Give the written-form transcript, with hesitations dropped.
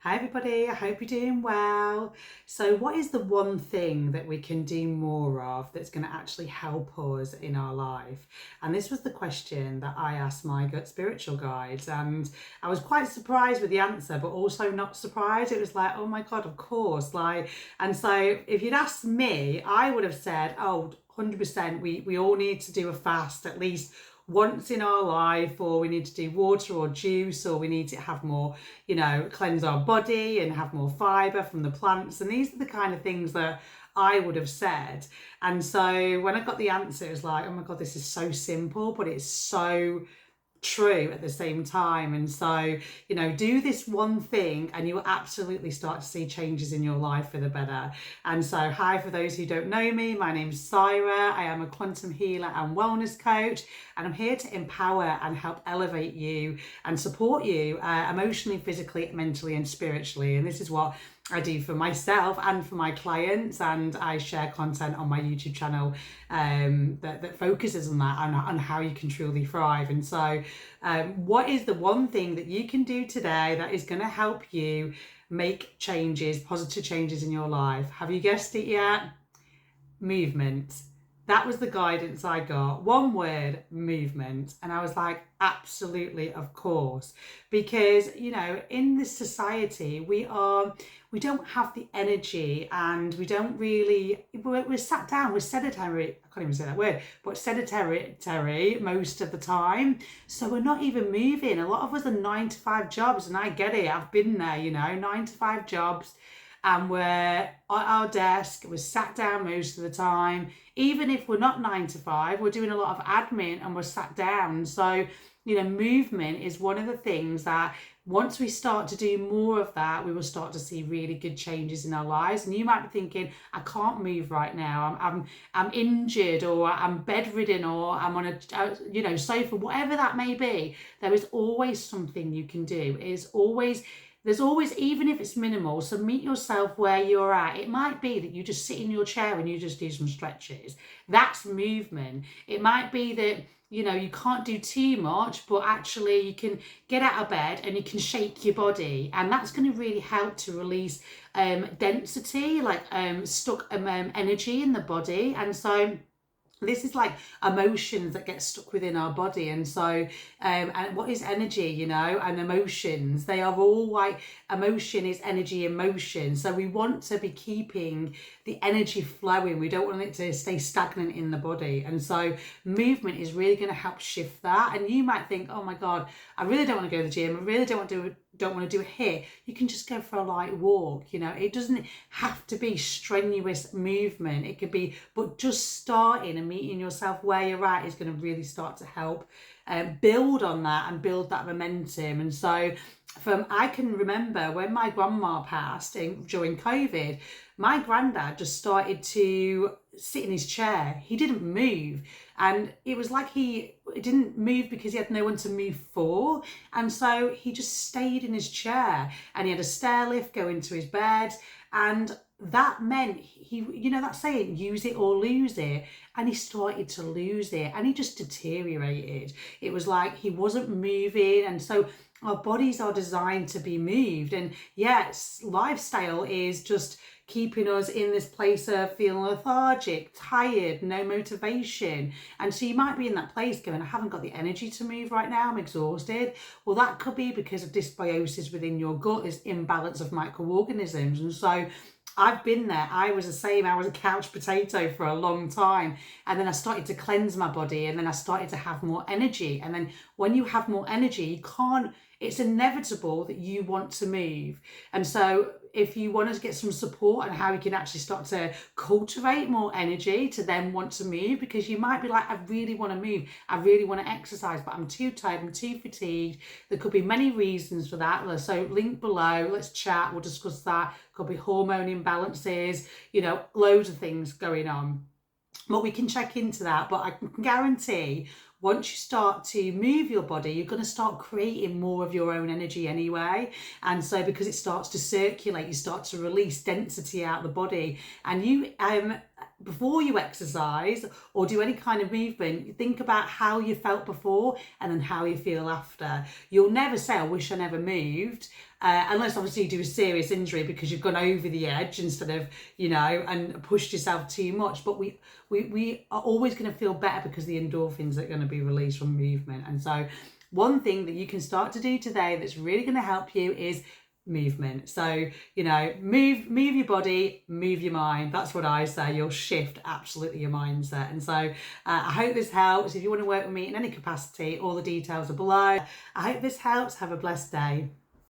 Hi everybody, I hope you're doing well. So what is the one thing that we can do more of that's going to actually help us in our life? And this was the question that I asked my gut spiritual guides, and I was quite surprised with the answer, but also not surprised. It was like, oh my God, of course. And so if you'd asked me, I would have said, oh, 100%, we all need to do a fast at least once in our life, or we need to do water or juice, or we need to have more, cleanse our body and have more fiber from the plants. And these are the kind of things that I would have said. And so when I got the answer, it was like, oh my God, this is so simple, but it's so true at the same time. And so, do this one thing and you will absolutely start to see changes in your life for the better. And so, hi, for those who don't know me, my name's Syra. I am a quantum healer and wellness coach, and I'm here to empower and help elevate you and support you emotionally, physically, mentally, and spiritually. And this is what I do for myself and for my clients, and I share content on my YouTube channel that focuses on that, on how you can truly thrive. And so what is the one thing that you can do today that is going to help you make changes, positive changes in your life? Have you guessed it yet? Movement. That was the guidance I got. One word, movement. And I was like, absolutely, of course. Because, in this society, we don't have the energy, and we don't really, we're sat down, we're sedentary, I can't even say that word, but sedentary most of the time. So we're not even moving. A lot of us are 9-to-5 jobs, and I get it. I've been there, 9-to-5 jobs. And we're at our desk, we're sat down most of the time. Even if we're not 9-to-5, we're doing a lot of admin and we're sat down. So, movement is one of the things that once we start to do more of that, we will start to see really good changes in our lives. And you might be thinking, I can't move right now. I'm injured, or I'm bedridden, or I'm on a sofa, whatever that may be. There is always something you can do. There's always, even if it's minimal, so meet yourself where you're at. It might be that you just sit in your chair and you just do some stretches. That's movement. It might be that, you can't do too much, but actually you can get out of bed and you can shake your body. And that's going to really help to release density, like stuck energy in the body. And so this is like emotions that get stuck within our body. And so and what is energy, and emotions? They are all like, emotion is energy in motion. So we want to be keeping the energy flowing. We don't want it to stay stagnant in the body. And so movement is really going to help shift that. And you might think, oh my God, I really don't want to go to the gym, I really don't want to do it here. You can just go for a light walk. It doesn't have to be strenuous movement. It could be, but just starting and meeting yourself where you're at is going to really start to help build on that and build that momentum. And so I can remember when my grandma passed during COVID, my granddad just started to sit in his chair. He didn't move. And it was like he didn't move because he had no one to move for. And so he just stayed in his chair, and he had a stair lift going to his bed. And that meant that saying, use it or lose it. And he started to lose it, and he just deteriorated. It was like he wasn't moving. And so our bodies are designed to be moved. And yes, lifestyle is just keeping us in this place of feeling lethargic, tired, no motivation. And so you might be in that place going, I haven't got the energy to move right now, I'm exhausted. Well, that could be because of dysbiosis within your gut, this imbalance of microorganisms. And so I've been there. I was the same. I was a couch potato for a long time. And then I started to cleanse my body, and then I started to have more energy. And then when you have more energy, it's inevitable that you want to move. And so if you want to get some support on how you can actually start to cultivate more energy to then want to move, because you might be like, I really want to move, I really want to exercise, but I'm too tired, I'm too fatigued. There could be many reasons for that. So link below, let's chat, we'll discuss that. Could be hormone imbalances, loads of things going on. But we can check into that. But I can guarantee once you start to move your body, you're going to start creating more of your own energy anyway. And so because it starts to circulate, you start to release density out of the body. And before you exercise or do any kind of movement, think about how you felt before and then how you feel after. You'll never say, I wish I never moved, unless obviously you do a serious injury because you've gone over the edge instead of, and pushed yourself too much. But we are always going to feel better because the endorphins are going to be released from movement. And so one thing that you can start to do today that's really going to help you is movement. So, move your body, move your mind. That's what I say. You'll shift absolutely your mindset. And so I hope this helps. If you want to work with me in any capacity, all the details are below. I hope this helps. Have a blessed day.